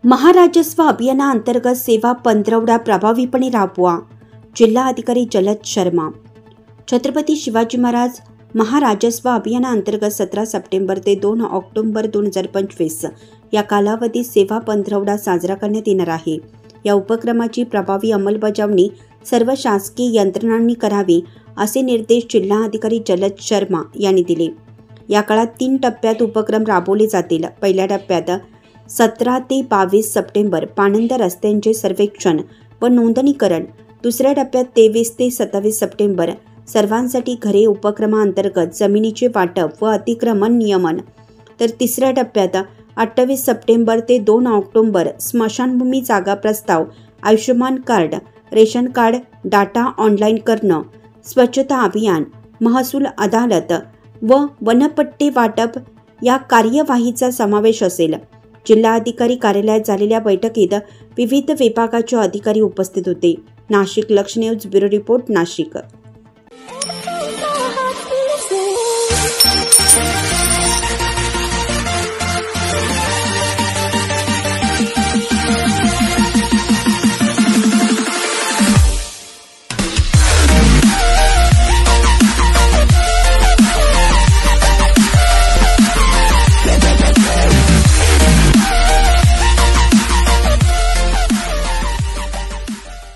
महाराजस्व अभियानाअंतर्गत सेवा पंधरवडा प्रभावीपणे राबवा. जिल्हा अधिकारी जलद शर्मा. छत्रपती शिवाजी महाराज महाराजस्व अभियानाअंतर्गत 17 सप्टेंबर ते 2 ऑक्टोबर 2025 या कालावधीत सेवा पंधरवडा साजरा करण्यात येणार आहे. या उपक्रमाची प्रभावी अंमलबजावणी सर्व शासकीय यंत्रणांनी करावी असे निर्देश जिल्हा अधिकारी जलद शर्मा यांनी दिले. या काळात 3 टप्प्यात उपक्रम राबवले जातील. पहिल्या टप्प्यात 17 ते 22 सप्टेंबर पाणंद रस्त्यांचे सर्वेक्षण व नोंदणीकरण, दुसऱ्या टप्प्यात 23 ते 27 सप्टेंबर सर्वांसाठी घरे उपक्रमांतर्गत जमिनीचे वाटप व अतिक्रमण नियमन, तर तिसऱ्या टप्प्यात 28 सप्टेंबर ते 2 ऑक्टोबर स्मशानभूमी जागा प्रस्ताव, Ayushman card, ration card data online करणं, स्वच्छता अभियान, महसूल अदालत व वनपट्टे वाटप या कार्यवाहीचा समावेश असेल. जिल्हाधिकारी कार्यालयात झालेल्या बैठकीत विविध विभागाचे अधिकारी उपस्थित होते. नाशिक लक्ष न्यूज ब्युरो रिपोर्ट नाशिक.